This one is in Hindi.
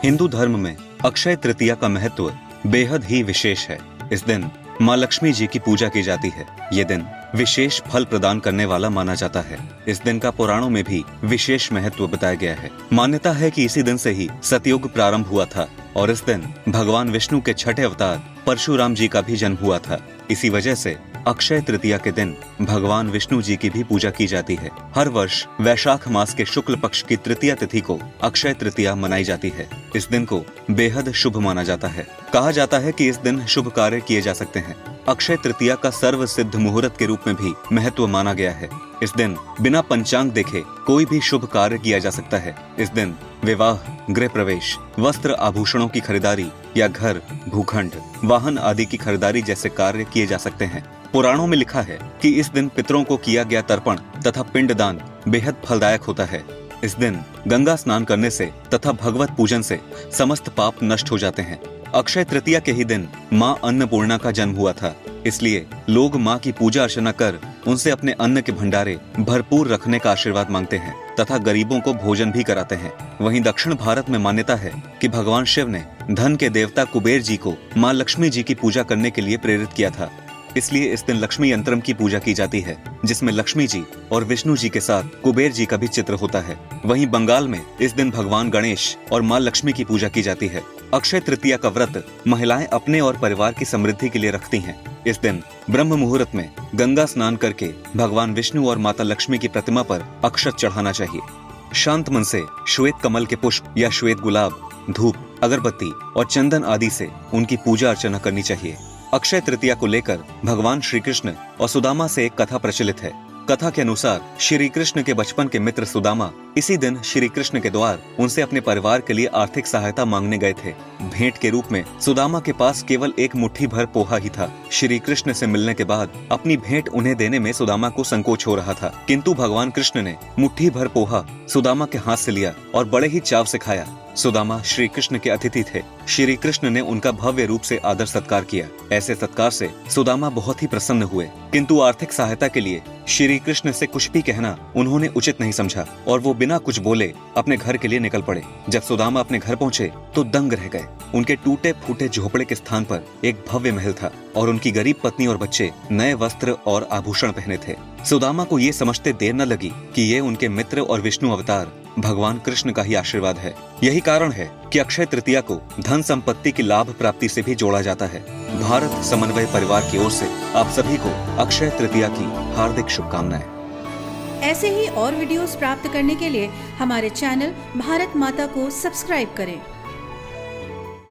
हिंदू धर्म में अक्षय तृतीया का महत्व बेहद ही विशेष है। इस दिन माँ लक्ष्मी जी की पूजा की जाती है। ये दिन विशेष फल प्रदान करने वाला माना जाता है। इस दिन का पुराणों में भी विशेष महत्व बताया गया है। मान्यता है कि इसी दिन से ही सतयुग प्रारंभ हुआ था और इस दिन भगवान विष्णु के छठे अवतार परशुराम जी का भी जन्म हुआ था। इसी वजह से अक्षय तृतीया के दिन भगवान विष्णु जी की भी पूजा की जाती है। हर वर्ष वैशाख मास के शुक्ल पक्ष की तृतीया तिथि को अक्षय तृतीया मनाई जाती है। इस दिन को बेहद शुभ माना जाता है। कहा जाता है कि इस दिन शुभ कार्य किए जा सकते हैं। अक्षय तृतीया का सर्व सिद्ध मुहूर्त के रूप में भी महत्व माना गया है। इस दिन बिना पंचांग देखे कोई भी शुभ कार्य किया जा सकता है। इस दिन विवाह, गृह प्रवेश, वस्त्र आभूषणों की खरीदारी या घर, भूखंड, वाहन आदि की खरीदारी जैसे कार्य किए जा सकते हैं। पुराणों में लिखा है कि इस दिन पितरों को किया गया तर्पण तथा पिंडदान बेहद फलदायक होता है। इस दिन गंगा स्नान करने से तथा भगवत पूजन से समस्त पाप नष्ट हो जाते हैं। अक्षय तृतीया के ही दिन माँ अन्नपूर्णा का जन्म हुआ था। इसलिए लोग माँ की पूजा अर्चना कर उनसे अपने अन्न के भंडारे भरपूर रखने का आशीर्वाद मांगते हैं तथा गरीबों को भोजन भी कराते हैं। वहीं दक्षिण भारत में मान्यता है कि भगवान शिव ने धन के देवता कुबेर जी को माँ लक्ष्मी जी की पूजा करने के लिए प्रेरित किया था। इसलिए इस दिन लक्ष्मी यंत्रम की पूजा की जाती है, जिसमें लक्ष्मी जी और विष्णु जी के साथ कुबेर जी का भी चित्र होता है। वहीं बंगाल में इस दिन भगवान गणेश और माँ लक्ष्मी की पूजा की जाती है। अक्षय तृतीया का व्रत महिलाएं अपने और परिवार की समृद्धि के लिए रखती हैं। इस दिन ब्रह्म मुहूर्त में गंगा स्नान करके भगवान विष्णु और माता लक्ष्मी की प्रतिमा पर अक्षत चढ़ाना चाहिए। शांत मन से श्वेत कमल के पुष्प या श्वेत गुलाब, धूप, अगरबत्ती और चंदन आदि से उनकी पूजा अर्चना करनी चाहिए। अक्षय तृतीया को लेकर भगवान श्री कृष्ण और सुदामा से एक कथा प्रचलित है। कथा के अनुसार श्री कृष्ण के बचपन के मित्र सुदामा इसी दिन श्री कृष्ण के द्वार उनसे अपने परिवार के लिए आर्थिक सहायता मांगने गए थे। भेंट के रूप में सुदामा के पास केवल एक मुट्ठी भर पोहा ही था। श्री कृष्ण से मिलने के बाद अपनी भेंट उन्हें देने में सुदामा को संकोच हो रहा था, किंतु भगवान कृष्ण ने मुट्ठी भर पोहा सुदामा के हाथ से लिया और बड़े ही चाव से खाया। सुदामा श्री कृष्ण के अतिथि थे। श्री कृष्ण ने उनका भव्य रूप से आदर सत्कार किया। ऐसे सत्कार से सुदामा बहुत ही प्रसन्न हुए, किंतु आर्थिक सहायता के लिए श्री कृष्ण से कुछ भी कहना उन्होंने उचित नहीं समझा और वो बिना कुछ बोले अपने घर के लिए निकल पड़े। जब सुदामा अपने घर पहुंचे तो दंग रह गए। उनके टूटे फूटे झोपड़े के स्थान पर एक भव्य महल था और उनकी गरीब पत्नी और बच्चे नए वस्त्र और आभूषण पहने थे। सुदामा को ये समझते देर न लगी कि ये उनके मित्र और विष्णु अवतार भगवान कृष्ण का ही आशीर्वाद है। यही कारण है कि अक्षय तृतीया को धन संपत्ति की लाभ प्राप्ति से भी जोड़ा जाता है। भारत समन्वय परिवार की ओर से आप सभी को अक्षय तृतीया की हार्दिक शुभकामनाएं। ऐसे ही और वीडियोस प्राप्त करने के लिए हमारे चैनल भारत माता को सब्सक्राइब करें।